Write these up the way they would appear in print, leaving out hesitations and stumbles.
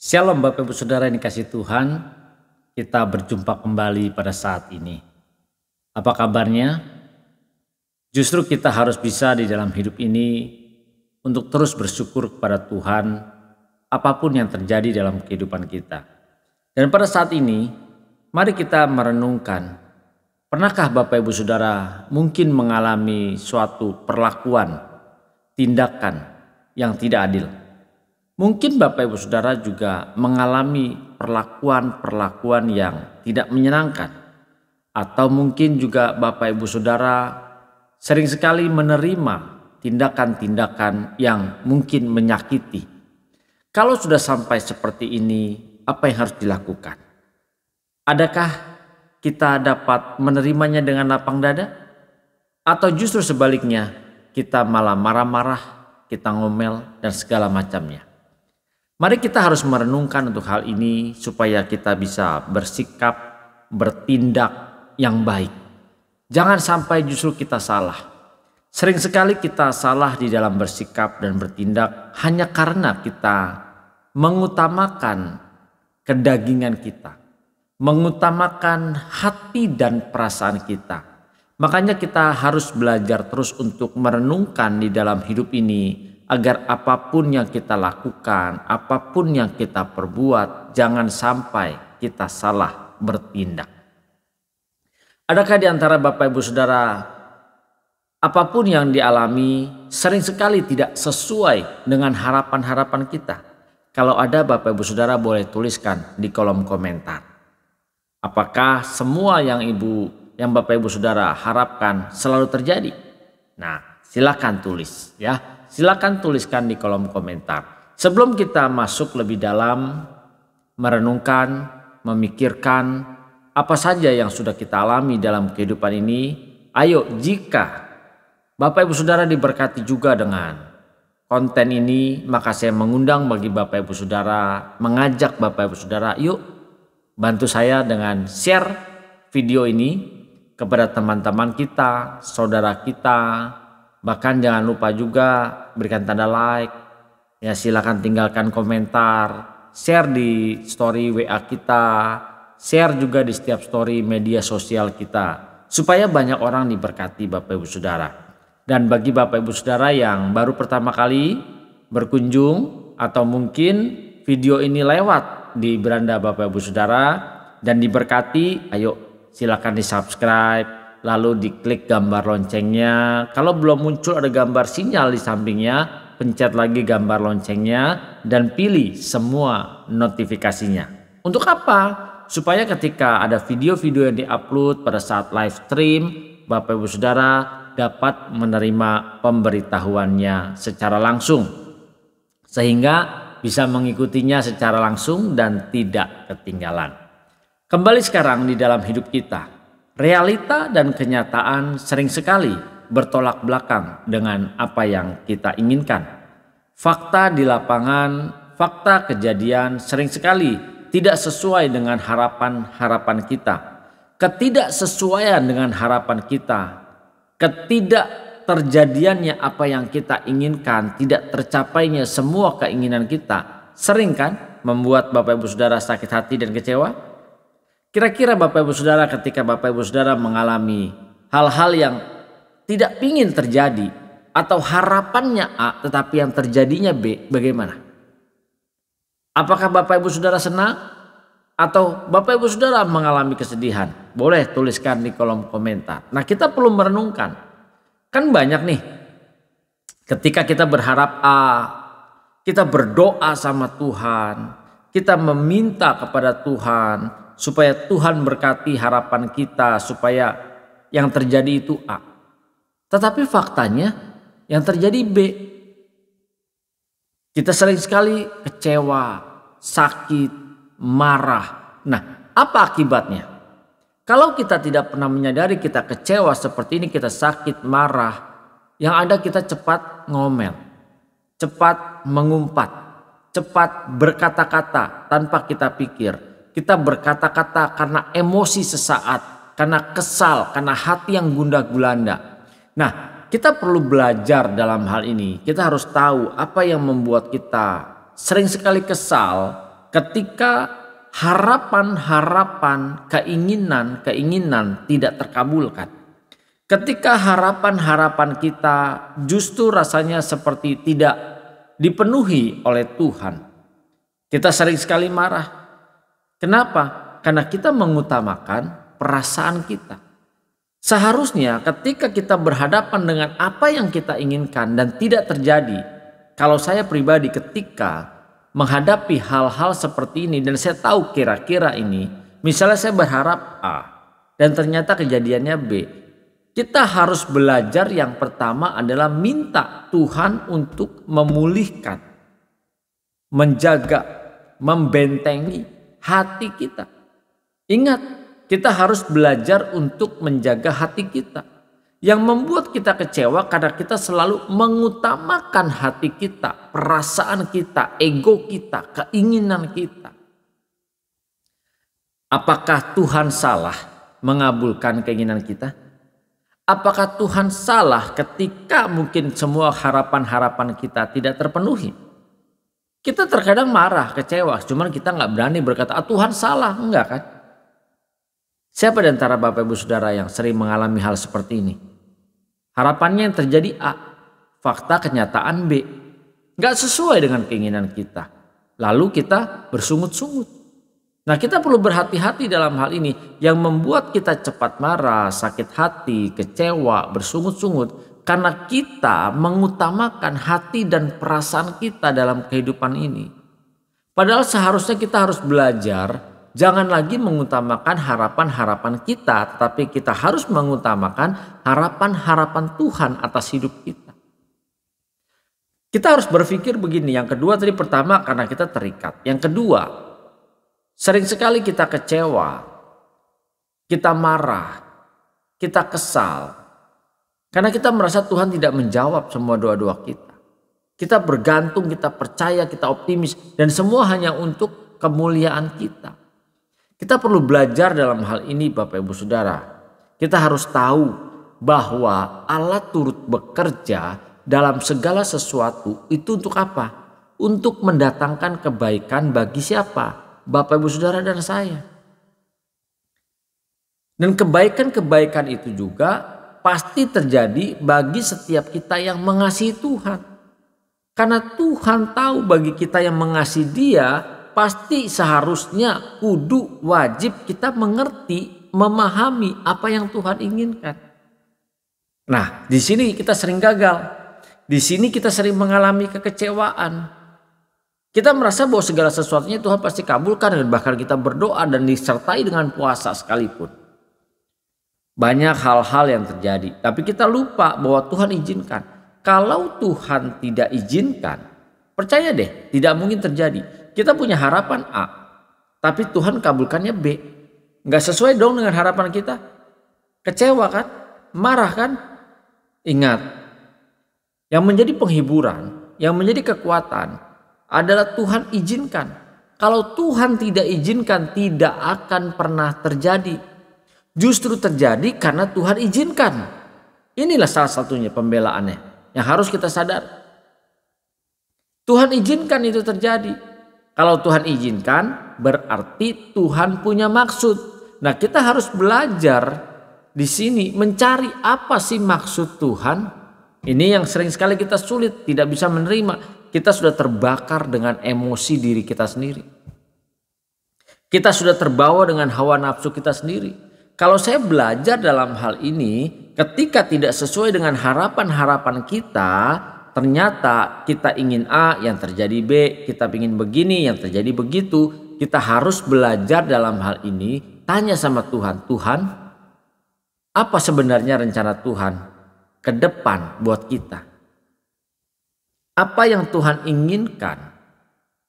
Shalom Bapak Ibu Saudara yang dikasihi Tuhan, kita berjumpa kembali pada saat ini. Apa kabarnya? Justru kita harus bisa di dalam hidup ini untuk terus bersyukur kepada Tuhan apapun yang terjadi dalam kehidupan kita. Dan pada saat ini, mari kita merenungkan, pernahkah Bapak Ibu Saudara mungkin mengalami suatu perlakuan, tindakan yang tidak adil? Mungkin Bapak Ibu Saudara juga mengalami perlakuan-perlakuan yang tidak menyenangkan. Atau mungkin juga Bapak Ibu Saudara sering sekali menerima tindakan-tindakan yang mungkin menyakiti. Kalau sudah sampai seperti ini, apa yang harus dilakukan? Adakah kita dapat menerimanya dengan lapang dada? Atau justru sebaliknya, kita malah marah-marah, kita ngomel, dan segala macamnya? Mari kita harus merenungkan untuk hal ini supaya kita bisa bersikap, bertindak yang baik. Jangan sampai justru kita salah. Sering sekali kita salah di dalam bersikap dan bertindak hanya karena kita mengutamakan kedagingan kita, mengutamakan hati dan perasaan kita. Makanya kita harus belajar terus untuk merenungkan di dalam hidup ini, agar apapun yang kita lakukan, apapun yang kita perbuat, jangan sampai kita salah bertindak. Adakah di antara Bapak Ibu Saudara, apapun yang dialami sering sekali tidak sesuai dengan harapan-harapan kita? Kalau ada, Bapak Ibu Saudara boleh tuliskan di kolom komentar. Apakah semua yang Bapak Ibu Saudara harapkan selalu terjadi? Nah, silakan tulis ya. Silakan tuliskan di kolom komentar. Sebelum kita masuk lebih dalam, merenungkan, memikirkan apa saja yang sudah kita alami dalam kehidupan ini, ayo jika Bapak Ibu Saudara diberkati juga dengan konten ini, maka saya mengundang bagi Bapak Ibu Saudara, mengajak Bapak Ibu Saudara, yuk bantu saya dengan share video ini kepada teman-teman kita, saudara kita. Bahkan jangan lupa juga berikan tanda like, ya silakan tinggalkan komentar, share di story WA kita, share juga di setiap story media sosial kita, supaya banyak orang diberkati Bapak Ibu Saudara. Dan bagi Bapak Ibu Saudara yang baru pertama kali berkunjung atau mungkin video ini lewat di beranda Bapak Ibu Saudara dan diberkati, ayo silakan di subscribe. Lalu diklik gambar loncengnya. Kalau belum muncul ada gambar sinyal di sampingnya, pencet lagi gambar loncengnya dan pilih semua notifikasinya. Untuk apa? Supaya ketika ada video-video yang diupload pada saat live stream, Bapak Ibu Saudara dapat menerima pemberitahuannya secara langsung. Sehingga bisa mengikutinya secara langsung dan tidak ketinggalan. Kembali sekarang di dalam hidup kita. Realita dan kenyataan sering sekali bertolak belakang dengan apa yang kita inginkan. Fakta di lapangan, fakta kejadian sering sekali tidak sesuai dengan harapan-harapan kita. Ketidaksesuaian dengan harapan kita, ketidakterjadiannya apa yang kita inginkan, tidak tercapainya semua keinginan kita, sering kan membuat Bapak Ibu Saudara sakit hati dan kecewa? Kira-kira Bapak Ibu Saudara ketika Bapak Ibu Saudara mengalami hal-hal yang tidak ingin terjadi atau harapannya A tetapi yang terjadinya B, bagaimana? Apakah Bapak Ibu Saudara senang atau Bapak Ibu Saudara mengalami kesedihan? Boleh tuliskan di kolom komentar. Nah, kita perlu merenungkan. Kan banyak nih ketika kita berharap A, kita berdoa sama Tuhan, kita meminta kepada Tuhan supaya Tuhan berkati harapan kita, supaya yang terjadi itu A. Tetapi faktanya yang terjadi B. Kita sering sekali kecewa, sakit, marah. Nah, apa akibatnya? Kalau kita tidak pernah menyadari kita kecewa seperti ini, kita sakit, marah, yang ada kita cepat ngomel, cepat mengumpat, cepat berkata-kata tanpa kita pikir. Kita berkata-kata karena emosi sesaat, karena kesal, karena hati yang gundah gulana. Nah, kita perlu belajar dalam hal ini. Kita harus tahu apa yang membuat kita sering sekali kesal, ketika harapan-harapan, keinginan-keinginan tidak terkabulkan. Ketika harapan-harapan kita justru rasanya seperti tidak dipenuhi oleh Tuhan. Kita sering sekali marah. Kenapa? Karena kita mengutamakan perasaan kita. Seharusnya ketika kita berhadapan dengan apa yang kita inginkan dan tidak terjadi. Kalau saya pribadi ketika menghadapi hal-hal seperti ini dan saya tahu kira-kira ini, misalnya saya berharap A dan ternyata kejadiannya B, kita harus belajar yang pertama adalah minta Tuhan untuk memulihkan, menjaga, membentengi hati kita. Ingat, kita harus belajar untuk menjaga hati kita. Yang membuat kita kecewa karena kita selalu mengutamakan hati kita, perasaan kita, ego kita, keinginan kita. Apakah Tuhan salah mengabulkan keinginan kita? Apakah Tuhan salah ketika mungkin semua harapan-harapan kita tidak terpenuhi? Kita terkadang marah, kecewa, cuman kita nggak berani berkata, Tuhan salah, enggak kan? Siapa di antara Bapak Ibu Saudara yang sering mengalami hal seperti ini? Harapannya yang terjadi A, fakta kenyataan B. Nggak sesuai dengan keinginan kita. Lalu kita bersungut-sungut. Nah, kita perlu berhati-hati dalam hal ini. Yang membuat kita cepat marah, sakit hati, kecewa, bersungut-sungut. Karena kita mengutamakan hati dan perasaan kita dalam kehidupan ini. Padahal seharusnya kita harus belajar, jangan lagi mengutamakan harapan-harapan kita, tetapi kita harus mengutamakan harapan-harapan Tuhan atas hidup kita. Kita harus berpikir begini, yang kedua tadi pertama karena kita terikat. Yang kedua, sering sekali kita kecewa, kita marah, kita kesal. Karena kita merasa Tuhan tidak menjawab semua doa-doa kita. Kita bergantung, kita percaya, kita optimis, dan semua hanya untuk kemuliaan kita. Kita perlu belajar dalam hal ini Bapak Ibu Saudara. Kita harus tahu bahwa Allah turut bekerja dalam segala sesuatu itu untuk apa? Untuk mendatangkan kebaikan bagi siapa? Bapak Ibu Saudara dan saya. Dan kebaikan-kebaikan itu juga pasti terjadi bagi setiap kita yang mengasihi Tuhan. Karena Tuhan tahu bagi kita yang mengasihi Dia, pasti seharusnya kudu wajib kita mengerti, memahami apa yang Tuhan inginkan. Nah, di sini kita sering gagal. Di sini kita sering mengalami kekecewaan. Kita merasa bahwa segala sesuatunya Tuhan pasti kabulkan, dan bahkan kita berdoa dan disertai dengan puasa sekalipun. Banyak hal-hal yang terjadi, tapi kita lupa bahwa Tuhan izinkan. Kalau Tuhan tidak izinkan, percaya deh, tidak mungkin terjadi. Kita punya harapan A, tapi Tuhan kabulkannya B. Nggak sesuai dong dengan harapan kita. Kecewa kan? Marah kan? Ingat, yang menjadi penghiburan, yang menjadi kekuatan adalah Tuhan izinkan. Kalau Tuhan tidak izinkan, tidak akan pernah terjadi. Justru terjadi karena Tuhan izinkan. Inilah salah satunya pembelaannya yang harus kita sadar. Tuhan izinkan itu terjadi. Kalau Tuhan izinkan, berarti Tuhan punya maksud. Nah, kita harus belajar di sini mencari apa sih maksud Tuhan. Ini yang sering sekali kita sulit, tidak bisa menerima. Kita sudah terbakar dengan emosi diri kita sendiri. Kita sudah terbawa dengan hawa nafsu kita sendiri. Kalau saya belajar dalam hal ini, ketika tidak sesuai dengan harapan-harapan kita, ternyata kita ingin A, yang terjadi B, kita ingin begini, yang terjadi begitu. Kita harus belajar dalam hal ini, tanya sama Tuhan, Tuhan, apa sebenarnya rencana Tuhan ke depan buat kita? Apa yang Tuhan inginkan?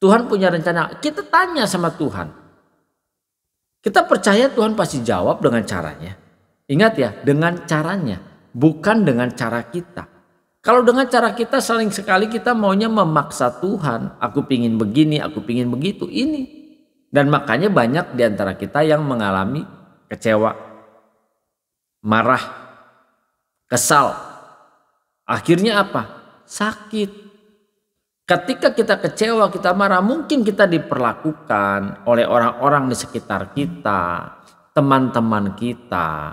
Tuhan punya rencana, kita tanya sama Tuhan. Kita percaya Tuhan pasti jawab dengan caranya. Ingat ya, dengan caranya, bukan dengan cara kita. Kalau dengan cara kita sering sekali kita maunya memaksa Tuhan. Aku pingin begini, aku pingin begitu, ini. Dan makanya banyak di antara kita yang mengalami kecewa, marah, kesal. Akhirnya apa? Sakit. Ketika kita kecewa, kita marah, mungkin kita diperlakukan oleh orang-orang di sekitar kita, teman-teman kita.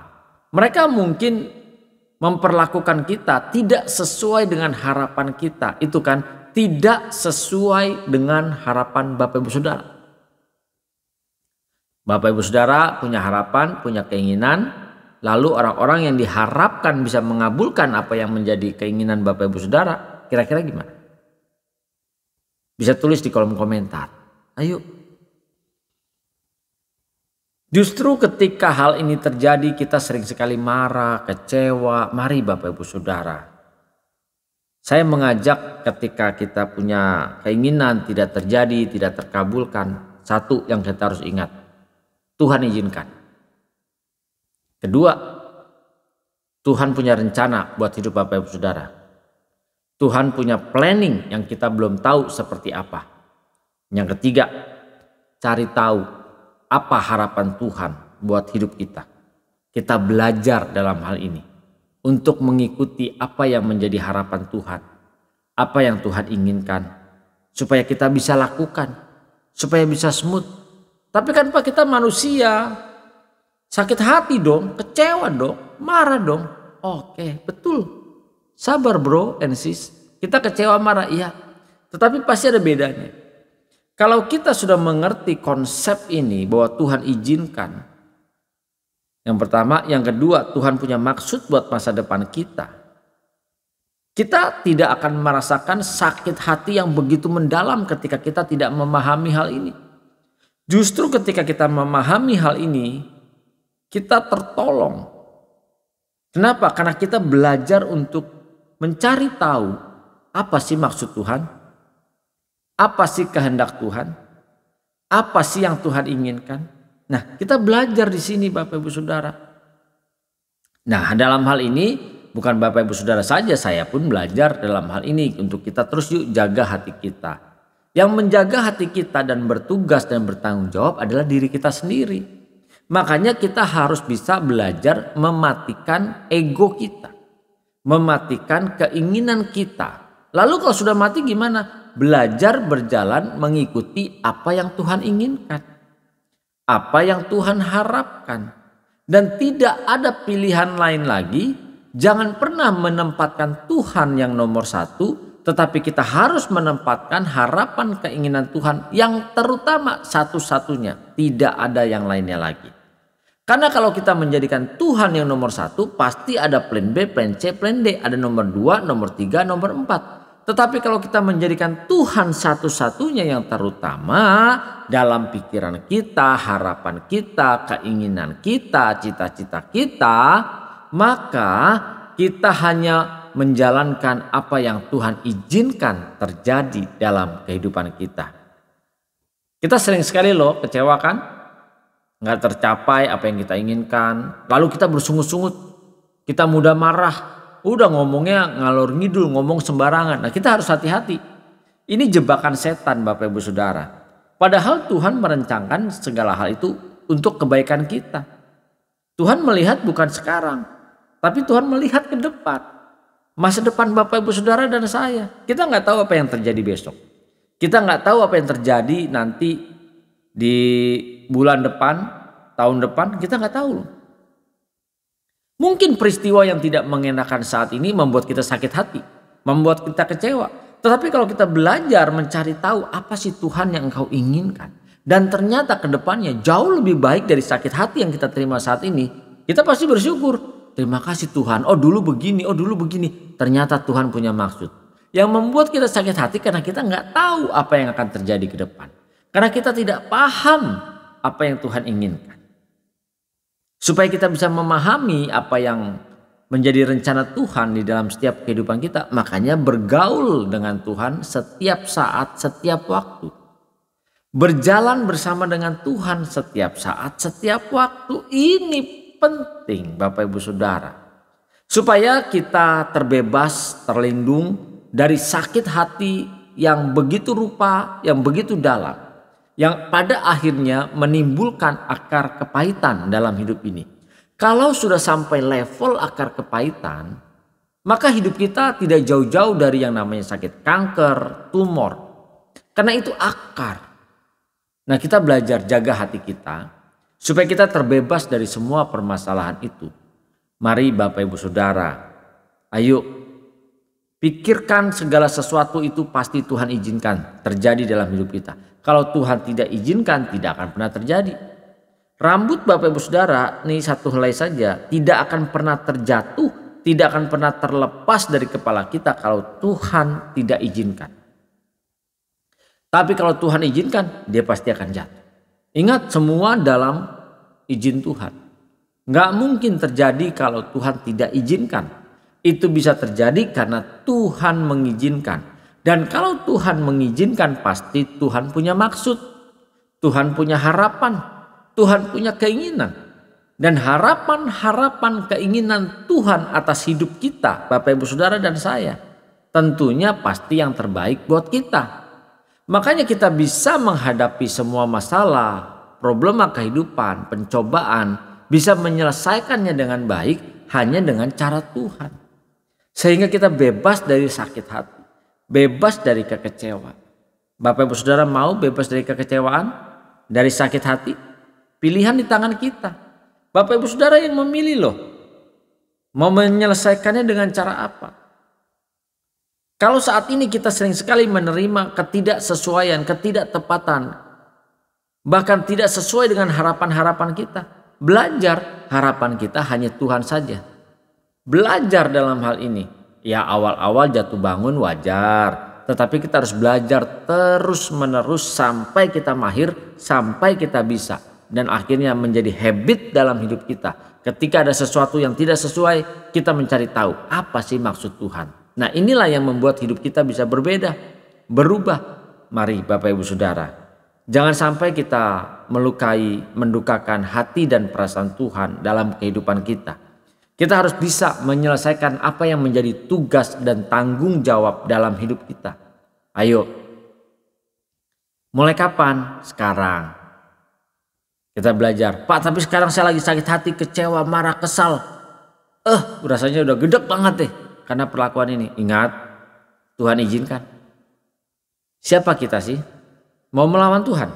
Mereka mungkin memperlakukan kita tidak sesuai dengan harapan kita. Itu kan tidak sesuai dengan harapan Bapak Ibu Saudara. Bapak Ibu Saudara punya harapan, punya keinginan, lalu orang-orang yang diharapkan bisa mengabulkan apa yang menjadi keinginan Bapak Ibu Saudara, kira-kira gimana? Bisa tulis di kolom komentar. Ayo. Justru ketika hal ini terjadi kita sering sekali marah, kecewa. Mari Bapak Ibu Saudara. Saya mengajak ketika kita punya keinginan tidak terjadi, tidak terkabulkan. Satu yang kita harus ingat. Tuhan izinkan. Kedua, Tuhan punya rencana buat hidup Bapak Ibu Saudara. Tuhan punya planning yang kita belum tahu seperti apa. Yang ketiga, cari tahu apa harapan Tuhan buat hidup kita. Kita belajar dalam hal ini untuk mengikuti apa yang menjadi harapan Tuhan. Apa yang Tuhan inginkan. Supaya kita bisa lakukan. Supaya bisa smooth. Tapi kan Pak, kita manusia. Sakit hati dong, kecewa dong, marah dong. Oke, betul. Sabar bro and sis, kita kecewa marah iya, tetapi pasti ada bedanya. Kalau kita sudah mengerti konsep ini bahwa Tuhan izinkan. Yang pertama, yang kedua, Tuhan punya maksud buat masa depan kita. Kita tidak akan merasakan sakit hati yang begitu mendalam ketika kita tidak memahami hal ini. Justru ketika kita memahami hal ini, kita tertolong. Kenapa? Karena kita belajar untuk mencari tahu apa sih maksud Tuhan, apa sih kehendak Tuhan, apa sih yang Tuhan inginkan. Nah, kita belajar di sini Bapak Ibu Saudara. Nah, dalam hal ini bukan Bapak Ibu Saudara saja, saya pun belajar dalam hal ini untuk kita terus yuk jaga hati kita. Yang menjaga hati kita dan bertugas dan bertanggung jawab adalah diri kita sendiri. Makanya kita harus bisa belajar mematikan ego kita. Mematikan keinginan kita. Lalu kalau sudah mati gimana? Belajar berjalan mengikuti apa yang Tuhan inginkan. Apa yang Tuhan harapkan. Dan tidak ada pilihan lain lagi. Jangan pernah menempatkan Tuhan yang nomor satu. Tetapi kita harus menempatkan harapan keinginan Tuhan yang terutama satu-satunya. Tidak ada yang lainnya lagi. Karena kalau kita menjadikan Tuhan yang nomor satu, pasti ada plan B, plan C, plan D. Ada nomor 2, nomor 3, nomor 4. Tetapi kalau kita menjadikan Tuhan satu-satunya yang terutama dalam pikiran kita, harapan kita, keinginan kita, cita-cita kita, maka kita hanya menjalankan apa yang Tuhan izinkan terjadi dalam kehidupan kita. Kita sering sekali loh kecewa kan? Nggak tercapai apa yang kita inginkan. Lalu kita bersungut-sungut. Kita mudah marah. Udah ngomongnya ngalor ngidul, ngomong sembarangan. Nah, kita harus hati-hati. Ini jebakan setan Bapak Ibu Saudara. Padahal Tuhan merencanakan segala hal itu untuk kebaikan kita. Tuhan melihat bukan sekarang. Tapi Tuhan melihat ke depan. Masa depan Bapak Ibu Saudara dan saya. Kita nggak tahu apa yang terjadi besok. Kita nggak tahu apa yang terjadi nanti di bulan depan, tahun depan, kita nggak tahu. Mungkin peristiwa yang tidak mengenakan saat ini membuat kita sakit hati, membuat kita kecewa. Tetapi kalau kita belajar mencari tahu apa sih Tuhan yang engkau inginkan, dan ternyata ke depannya jauh lebih baik dari sakit hati yang kita terima saat ini, kita pasti bersyukur. Terima kasih Tuhan, oh dulu begini, oh dulu begini. Ternyata Tuhan punya maksud. Yang membuat kita sakit hati karena kita nggak tahu apa yang akan terjadi ke depan. Karena kita tidak paham apa yang Tuhan inginkan. Supaya kita bisa memahami apa yang menjadi rencana Tuhan di dalam setiap kehidupan kita. Makanya bergaul dengan Tuhan setiap saat, setiap waktu. Berjalan bersama dengan Tuhan setiap saat, setiap waktu. Ini penting Bapak Ibu Saudara. Supaya kita terbebas, terlindung dari sakit hati yang begitu rupa, yang begitu dalam. Yang pada akhirnya menimbulkan akar kepahitan dalam hidup ini. Kalau sudah sampai level akar kepahitan, maka hidup kita tidak jauh-jauh dari yang namanya sakit kanker, tumor. Karena itu akar. Nah, kita belajar jaga hati kita supaya kita terbebas dari semua permasalahan itu. Mari Bapak Ibu Saudara, ayo pikirkan segala sesuatu itu pasti Tuhan izinkan terjadi dalam hidup kita. Kalau Tuhan tidak izinkan, tidak akan pernah terjadi. Rambut Bapak Ibu Saudara, ini satu helai saja, tidak akan pernah terjatuh, tidak akan pernah terlepas dari kepala kita kalau Tuhan tidak izinkan. Tapi kalau Tuhan izinkan, dia pasti akan jatuh. Ingat, semua dalam izin Tuhan. Nggak mungkin terjadi kalau Tuhan tidak izinkan. Itu bisa terjadi karena Tuhan mengizinkan. Dan kalau Tuhan mengizinkan, pasti Tuhan punya maksud. Tuhan punya harapan. Tuhan punya keinginan. Dan harapan-harapan keinginan Tuhan atas hidup kita, Bapak Ibu Saudara dan saya, tentunya pasti yang terbaik buat kita. Makanya kita bisa menghadapi semua masalah, problema kehidupan, pencobaan, bisa menyelesaikannya dengan baik hanya dengan cara Tuhan. Sehingga kita bebas dari sakit hati, bebas dari kekecewaan. Bapak Ibu Saudara mau bebas dari kekecewaan, dari sakit hati? Pilihan di tangan kita. Bapak Ibu Saudara yang memilih loh. Mau menyelesaikannya dengan cara apa? Kalau saat ini kita sering sekali menerima ketidaksesuaian, ketidaktepatan, bahkan tidak sesuai dengan harapan-harapan kita. Belajar, harapan kita hanya Tuhan saja. Belajar dalam hal ini. Ya, awal-awal jatuh bangun wajar. Tetapi kita harus belajar terus menerus sampai kita mahir, sampai kita bisa. Dan akhirnya menjadi habit dalam hidup kita. Ketika ada sesuatu yang tidak sesuai, kita mencari tahu apa sih maksud Tuhan. Nah, inilah yang membuat hidup kita bisa berbeda, berubah. Mari Bapak Ibu Saudara, jangan sampai kita melukai, mendukakan hati dan perasaan Tuhan dalam kehidupan kita. Kita harus bisa menyelesaikan apa yang menjadi tugas dan tanggung jawab dalam hidup kita. Ayo, mulai kapan? Sekarang. Kita belajar, Pak, tapi sekarang saya lagi sakit hati, kecewa, marah, kesal. Rasanya udah gedek banget deh karena perlakuan ini. Ingat, Tuhan izinkan. Siapa kita sih? Mau melawan Tuhan?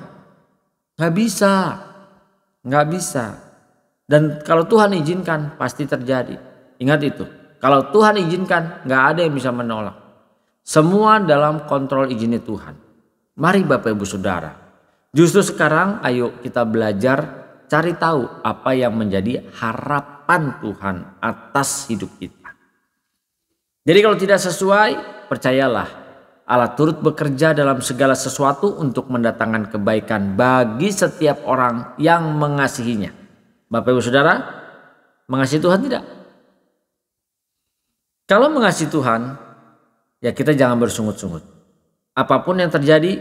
Gak bisa. Gak bisa. Dan kalau Tuhan izinkan, pasti terjadi. Ingat itu. Kalau Tuhan izinkan, gak ada yang bisa menolak. Semua dalam kontrol izinnya Tuhan. Mari Bapak Ibu Saudara. Justru sekarang ayo kita belajar cari tahu apa yang menjadi harapan Tuhan atas hidup kita. Jadi kalau tidak sesuai, percayalah Allah turut bekerja dalam segala sesuatu untuk mendatangkan kebaikan bagi setiap orang yang mengasihinya. Bapak Ibu Saudara, mengasihi Tuhan tidak? Kalau mengasihi Tuhan, ya kita jangan bersungut-sungut. Apapun yang terjadi,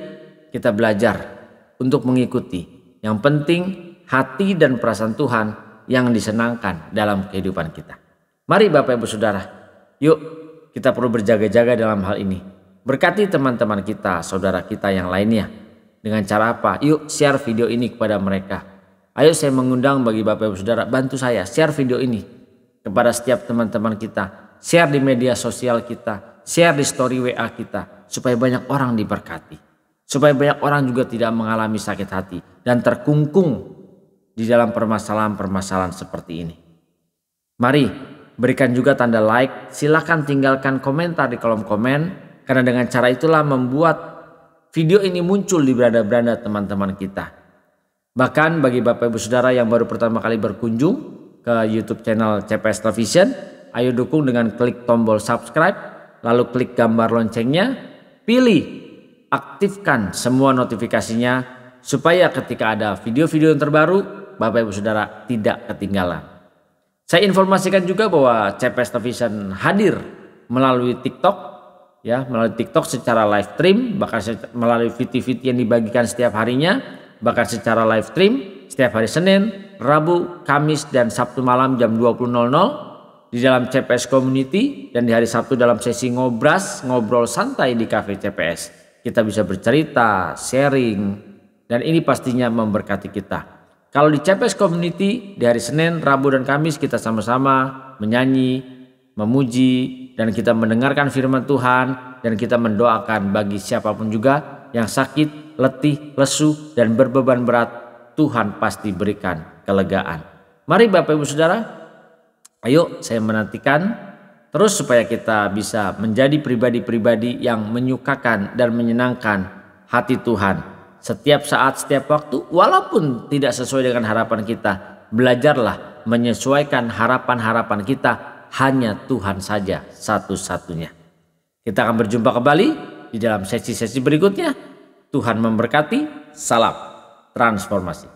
kita belajar untuk mengikuti. Yang penting hati dan perasaan Tuhan yang disenangkan dalam kehidupan kita. Mari Bapak Ibu Saudara, yuk kita perlu berjaga-jaga dalam hal ini. Berkati teman-teman kita, saudara kita yang lainnya. Dengan cara apa? Yuk share video ini kepada mereka. Ayo saya mengundang bagi Bapak Ibu Saudara, bantu saya share video ini kepada setiap teman-teman kita. Share di media sosial kita, share di story WA kita. Supaya banyak orang diberkati. Supaya banyak orang juga tidak mengalami sakit hati dan terkungkung di dalam permasalahan-permasalahan seperti ini. Mari berikan juga tanda like, silakan tinggalkan komentar di kolom komen, karena dengan cara itulah membuat video ini muncul di beranda-beranda teman-teman kita. Bahkan bagi Bapak Ibu Saudara yang baru pertama kali berkunjung ke YouTube channel CPS Television, ayo dukung dengan klik tombol subscribe, lalu klik gambar loncengnya, pilih aktifkan semua notifikasinya supaya ketika ada video-video yang terbaru, Bapak Ibu Saudara tidak ketinggalan. Saya informasikan juga bahwa CPS Television hadir melalui TikTok, ya, melalui TikTok secara live stream, bahkan melalui video-video yang dibagikan setiap harinya, bahkan secara live stream setiap hari Senin, Rabu, Kamis, dan Sabtu malam jam 20.00 di dalam CPS Community, dan di hari Sabtu dalam sesi ngobrol santai di Cafe CPS. Kita bisa bercerita, sharing, dan ini pastinya memberkati kita. Kalau di CPS Community, di hari Senin, Rabu, dan Kamis kita sama-sama menyanyi, memuji, dan kita mendengarkan firman Tuhan dan kita mendoakan bagi siapapun juga yang sakit, letih, lesu, dan berbeban berat, Tuhan pasti berikan kelegaan. Mari Bapak Ibu Saudara, ayo saya menantikan terus supaya kita bisa menjadi pribadi-pribadi yang menyukakan dan menyenangkan hati Tuhan. Setiap saat, setiap waktu, walaupun tidak sesuai dengan harapan kita, belajarlah menyesuaikan harapan-harapan kita, hanya Tuhan saja satu-satunya. Kita akan berjumpa kembali di dalam sesi-sesi berikutnya. Tuhan memberkati. Salam transformasi.